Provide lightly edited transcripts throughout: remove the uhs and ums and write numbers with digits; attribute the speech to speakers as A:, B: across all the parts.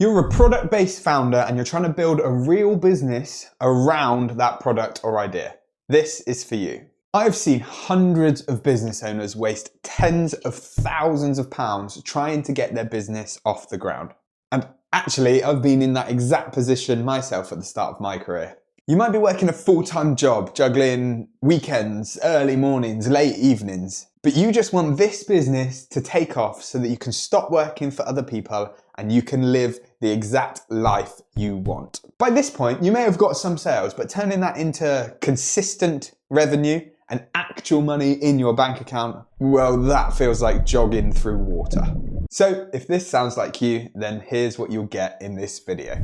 A: You're a product-based founder and you're trying to build a real business around that product or idea. This is for you. I've seen hundreds of business owners waste tens of thousands of pounds trying to get their business off the ground. And actually, I've been in that exact position myself at the start of my career. You might be working a full-time job, juggling weekends, early mornings, late evenings, but you just want this business to take off so that you can stop working for other people and you can live the exact life you want. By this point, you may have got some sales, but turning that into consistent revenue and actual money in your bank account, well, that feels like jogging through water. So if this sounds like you, then here's what you'll get in this video.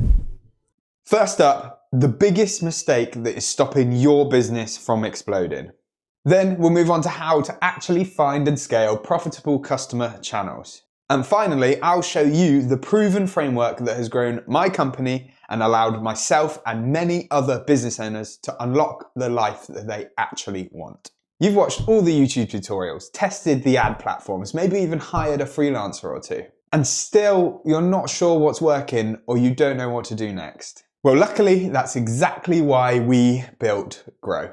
A: First up, the biggest mistake that is stopping your business from exploding. Then we'll move on to how to actually find and scale profitable customer channels. And finally, I'll show you the proven framework that has grown my company and allowed myself and many other business owners to unlock the life that they actually want. You've watched all the YouTube tutorials, tested the ad platforms, maybe even hired a freelancer or two, and still you're not sure what's working or you don't know what to do next. Well, luckily, that's exactly why we built Gro.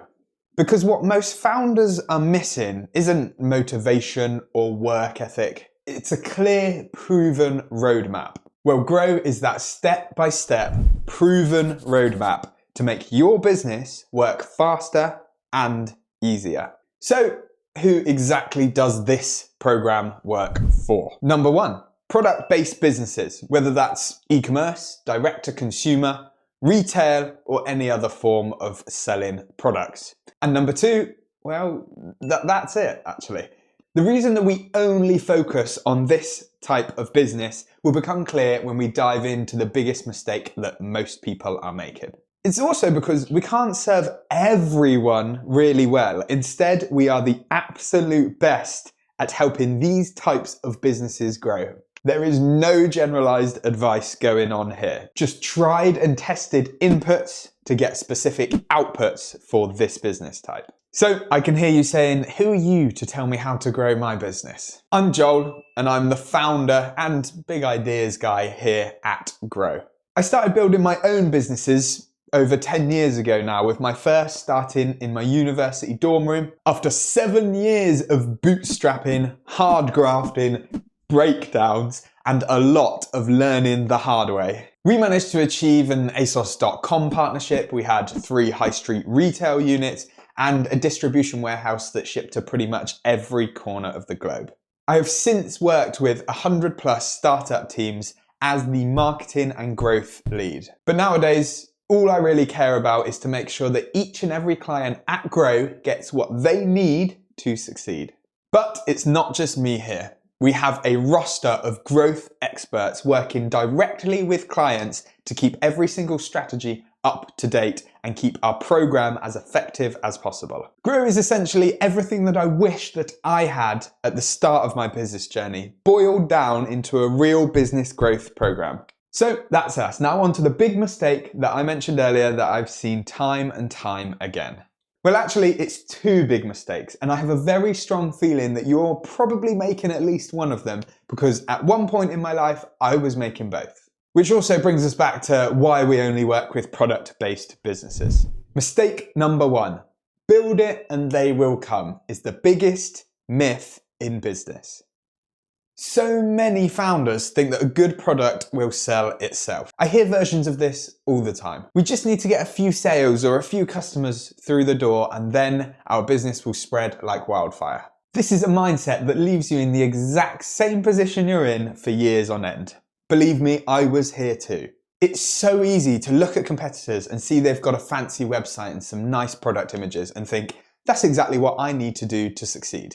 A: Because what most founders are missing isn't motivation or work ethic. It's a clear, proven roadmap. Well, Gro is that step-by-step, proven roadmap to make your business work faster and easier. So, who exactly does this program work for? Number one, product-based businesses, whether that's e-commerce, direct-to-consumer, retail, or any other form of selling products. And number two, well, that's it, actually. The reason that we only focus on this type of business will become clear when we dive into the biggest mistake that most people are making. It's also because we can't serve everyone really well. Instead, we are the absolute best at helping these types of businesses grow. There is no generalized advice going on here. Just tried and tested inputs to get specific outputs for this business type. So I can hear you saying, who are you to tell me how to grow my business? I'm Joel and I'm the founder and big ideas guy here at Gro. I started building my own businesses over 10 years ago now, with my first starting in my university dorm room after 7 years of bootstrapping, hard grafting, breakdowns, and a lot of learning the hard way. We managed to achieve an ASOS.com partnership. We had 3 high street retail units and a distribution warehouse that shipped to pretty much every corner of the globe. I have since worked with 100+ startup teams as the marketing and growth lead. But nowadays, all I really care about is to make sure that each and every client at Gro gets what they need to succeed. But it's not just me here. We have a roster of growth experts working directly with clients to keep every single strategy up to date and keep our program as effective as possible. Gro is essentially everything that I wish that I had at the start of my business journey, boiled down into a real business growth program. So that's us. Now on to the big mistake that I mentioned earlier that I've seen time and time again. Well, actually, it's 2 big mistakes, and I have a very strong feeling that you're probably making at least one of them, because at one point in my life, I was making both. Which also brings us back to why we only work with product-based businesses. Mistake number 1, build it and they will come, is the biggest myth in business. So many founders think that a good product will sell itself. I hear versions of this all the time. We just need to get a few sales or a few customers through the door and then our business will spread like wildfire. This is a mindset that leaves you in the exact same position you're in for years on end. Believe me, I was here too. It's so easy to look at competitors and see they've got a fancy website and some nice product images and think, that's exactly what I need to do to succeed.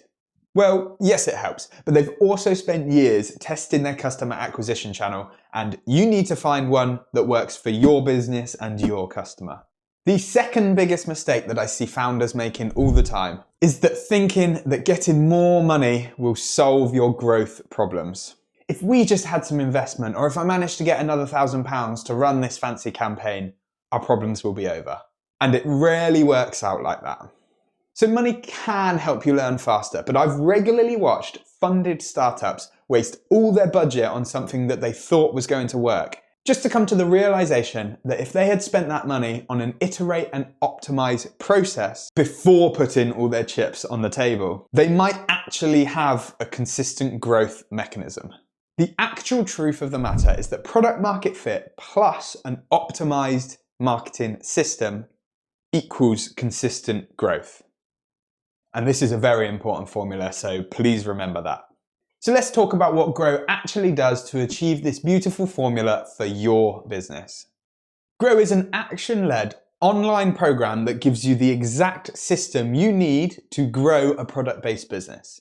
A: Well, yes, it helps, but they've also spent years testing their customer acquisition channel, and you need to find one that works for your business and your customer. The second biggest mistake that I see founders making all the time is that thinking that getting more money will solve your growth problems. If we just had some investment, or if I managed to get another £1,000 to run this fancy campaign, our problems will be over. And it rarely works out like that. So money can help you learn faster, but I've regularly watched funded startups waste all their budget on something that they thought was going to work, just to come to the realization that if they had spent that money on an iterate and optimize process before putting all their chips on the table, they might actually have a consistent growth mechanism. The actual truth of the matter is that product market fit plus an optimized marketing system equals consistent growth. And this is a very important formula, so please remember that. So let's talk about what Gro actually does to achieve this beautiful formula for your business. Gro is an action-led online program that gives you the exact system you need to grow a product-based business.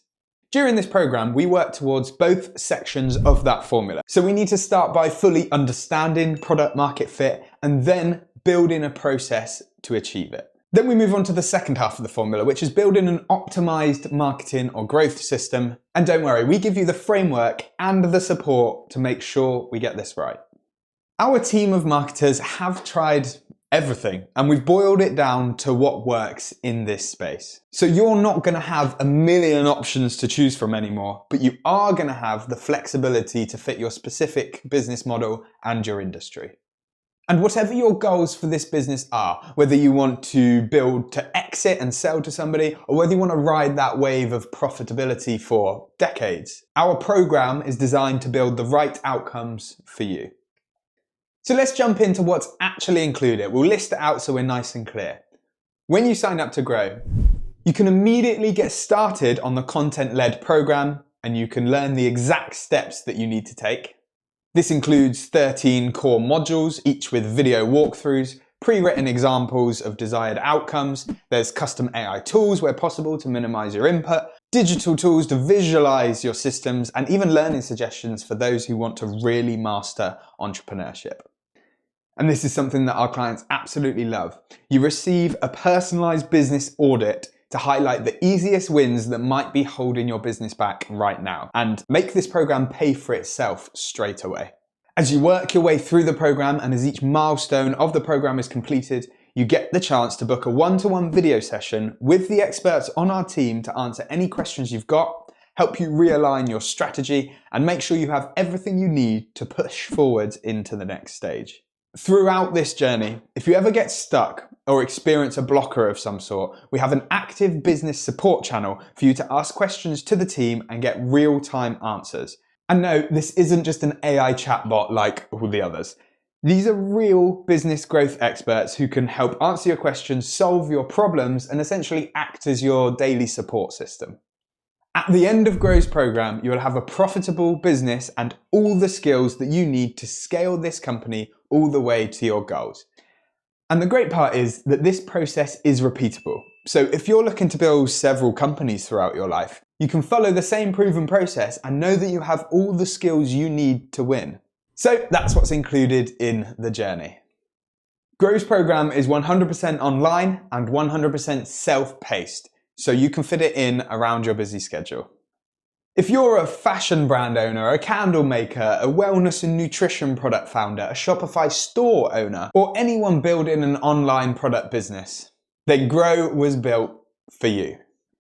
A: During this program, we work towards both sections of that formula. So we need to start by fully understanding product market fit and then building a process to achieve it. Then we move on to the second half of the formula, which is building an optimized marketing or growth system. And don't worry, we give you the framework and the support to make sure we get this right. Our team of marketers have tried everything, and we've boiled it down to what works in this space. So you're not going to have a million options to choose from anymore, but you are going to have the flexibility to fit your specific business model and your industry. And whatever your goals for this business are, whether you want to build to exit and sell to somebody, or whether you want to ride that wave of profitability for decades, our program is designed to build the right outcomes for you. So let's jump into what's actually included. We'll list it out so we're nice and clear. When you sign up to Gro, you can immediately get started on the content-led program, and you can learn the exact steps that you need to take. This includes 13 core modules, each with video walkthroughs, pre-written examples of desired outcomes. There's custom AI tools where possible to minimize your input, digital tools to visualize your systems, and even learning suggestions for those who want to really master entrepreneurship. And this is something that our clients absolutely love. You receive a personalized business audit to highlight the easiest wins that might be holding your business back right now and make this program pay for itself straight away. As you work your way through the program and as each milestone of the program is completed, you get the chance to book a one-to-one video session with the experts on our team to answer any questions you've got, help you realign your strategy, and make sure you have everything you need to push forwards into the next stage. Throughout this journey, if you ever get stuck or experience a blocker of some sort, we have an active business support channel for you to ask questions to the team and get real-time answers. And no, this isn't just an AI chatbot like all the others. These are real business growth experts who can help answer your questions, solve your problems, and essentially act as your daily support system. At the end of Gro's program, you will have a profitable business and all the skills that you need to scale this company all the way to your goals. And the great part is that this process is repeatable. So if you're looking to build several companies throughout your life, you can follow the same proven process and know that you have all the skills you need to win. So that's what's included in the journey. Gro's program is 100% online and 100% self-paced, so you can fit it in around your busy schedule. If you're a fashion brand owner, a candle maker, a wellness and nutrition product founder, a Shopify store owner, or anyone building an online product business, then Gro was built for you.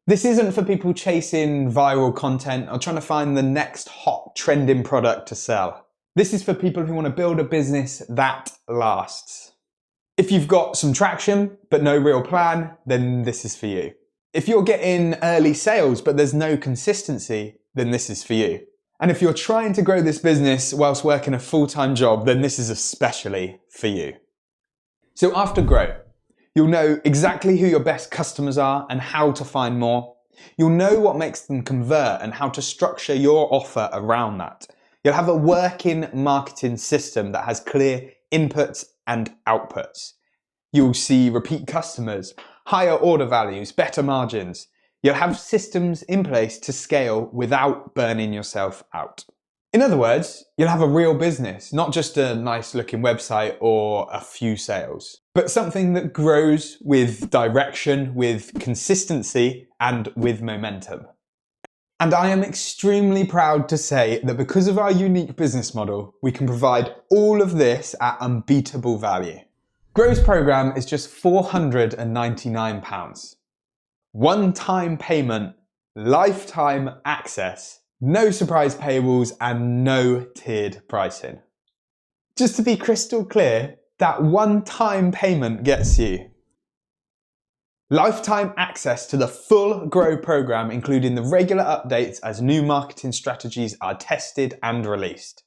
A: This isn't for people chasing viral content or trying to find the next hot trending product to sell. This is for people who want to build a business that lasts. If you've got some traction but no real plan, then this is for you. If you're getting early sales but there's no consistency, then this is for you. And if you're trying to grow this business whilst working a full-time job, then this is especially for you. So after Gro, you'll know exactly who your best customers are and how to find more. You'll know what makes them convert and how to structure your offer around that. You'll have a working marketing system that has clear inputs and outputs. You'll see repeat customers, higher order values, better margins. You'll have systems in place to scale without burning yourself out. In other words, you'll have a real business, not just a nice looking website or a few sales, but something that grows with direction, with consistency, and with momentum. And I am extremely proud to say that because of our unique business model, we can provide all of this at unbeatable value. Gro's program is just £499. One-time payment, lifetime access, no surprise paywalls, and no tiered pricing. Just to be crystal clear, that one-time payment gets you lifetime access to the full Gro program, including the regular updates as new marketing strategies are tested and released.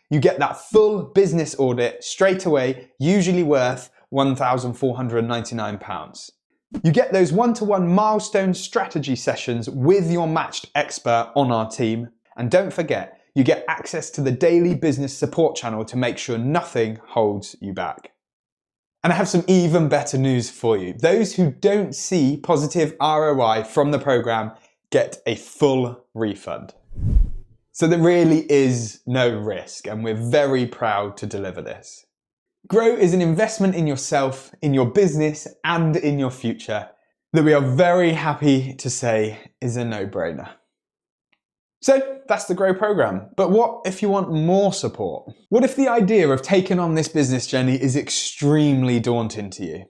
A: You get that full business audit straight away, usually worth £1,499. You get those one-to-one milestone strategy sessions with your matched expert on our team. And don't forget, you get access to the daily business support channel to make sure nothing holds you back. And I have some even better news for you. Those who don't see positive ROI from the program get a full refund. So there really is no risk, and we're very proud to deliver this. Gro is an investment in yourself, in your business, and in your future that we are very happy to say is a no-brainer. So that's the Gro program. But what if you want more support? What if the idea of taking on this business journey is extremely daunting to you?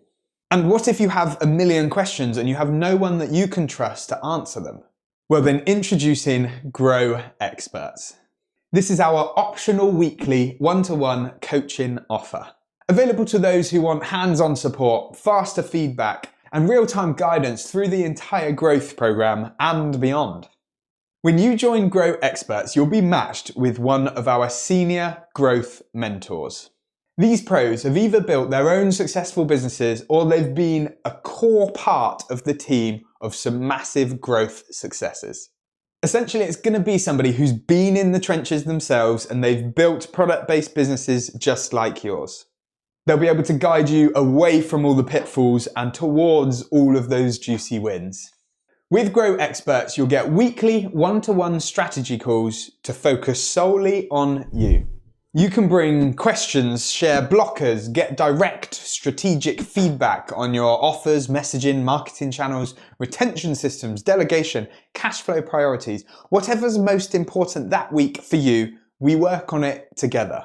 A: And what if you have a million questions and you have no one that you can trust to answer them? Well, then introducing Gro Experts. This is our optional weekly one-to-one coaching offer. Available to those who want hands-on support, faster feedback, and real-time guidance through the entire growth program and beyond. When you join Gro Experts, you'll be matched with one of our senior growth mentors. These pros have either built their own successful businesses or they've been a core part of the team of some massive growth successes. Essentially, it's going to be somebody who's been in the trenches themselves and they've built product-based businesses just like yours. They'll be able to guide you away from all the pitfalls and towards all of those juicy wins. With Gro Experts, you'll get weekly one-to-one strategy calls to focus solely on you. You can bring questions, share blockers, get direct strategic feedback on your offers, messaging, marketing channels, retention systems, delegation, cash flow priorities. Whatever's most important that week for you, we work on it together.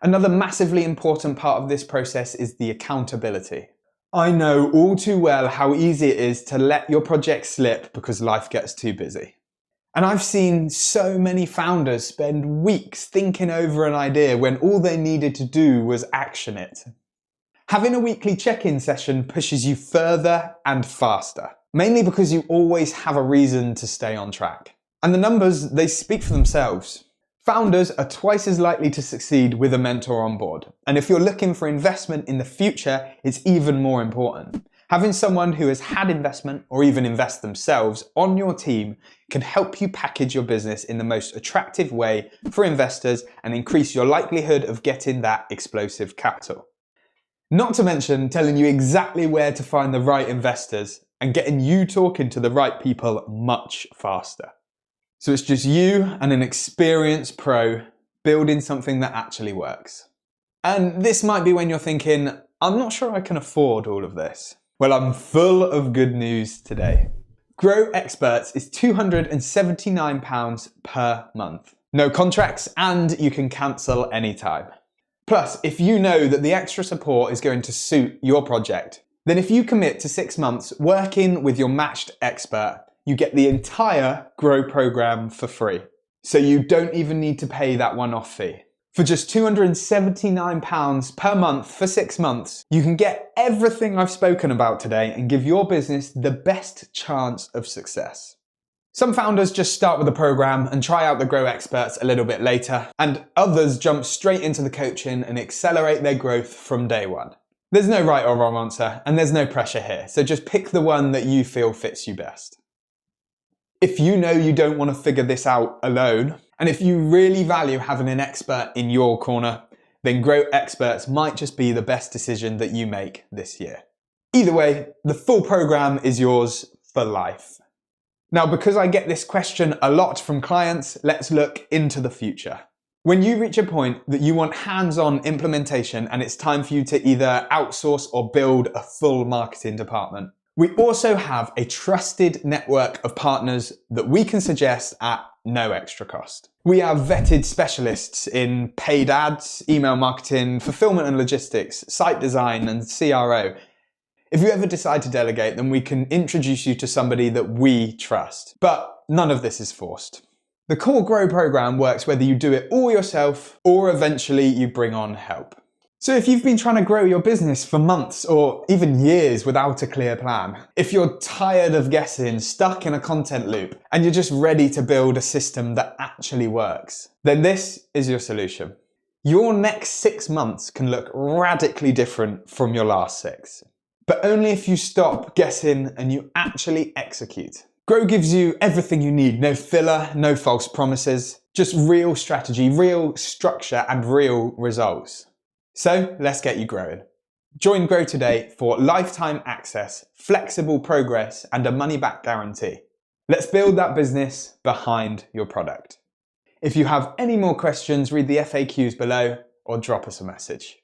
A: Another massively important part of this process is the accountability. I know all too well how easy it is to let your project slip because life gets too busy. And I've seen so many founders spend weeks thinking over an idea when all they needed to do was action it. Having a weekly check-in session pushes you further and faster, mainly because you always have a reason to stay on track. And the numbers, they speak for themselves. Founders are twice as likely to succeed with a mentor on board. And if you're looking for investment in the future, it's even more important. Having someone who has had investment or even invest themselves on your team can help you package your business in the most attractive way for investors and increase your likelihood of getting that explosive capital. Not to mention telling you exactly where to find the right investors and getting you talking to the right people much faster. So it's just you and an experienced pro building something that actually works. And this might be when you're thinking, I'm not sure I can afford all of this. Well, I'm full of good news today. Gro Experts is £279 per month. No contracts, and you can cancel anytime. Plus, if you know that the extra support is going to suit your project, then if you commit to 6 months working with your matched expert, you get the entire Gro program for free. So you don't even need to pay that one-off fee. For just £279 per month for 6 months, you can get everything I've spoken about today and give your business the best chance of success. Some founders just start with the program and try out the Gro Experts a little bit later, and others jump straight into the coaching and accelerate their growth from day one. There's no right or wrong answer, and there's no pressure here, so just pick the one that you feel fits you best. If you know you don't want to figure this out alone, and if you really value having an expert in your corner, then Gro Experts might just be the best decision that you make this year. Either way, the full program is yours for life. Now, because I get this question a lot from clients, let's look into the future. When you reach a point that you want hands-on implementation and it's time for you to either outsource or build a full marketing department, we also have a trusted network of partners that we can suggest at no extra cost. We are vetted specialists in paid ads, email marketing, fulfillment and logistics, site design and CRO. If you ever decide to delegate, then we can introduce you to somebody that we trust. But none of this is forced. The core Grow program works whether you do it all yourself or eventually you bring on help. So if you've been trying to grow your business for months or even years without a clear plan, if you're tired of guessing, stuck in a content loop, and you're just ready to build a system that actually works, then this is your solution. Your next 6 months can look radically different from your last 6, but only if you stop guessing and you actually execute. Gro gives you everything you need, no filler, no false promises, just real strategy, real structure, and real results. So let's get you growing. Join Gro today for lifetime access, flexible progress, and a money-back guarantee. Let's build that business behind your product. If you have any more questions, read the FAQs below or drop us a message.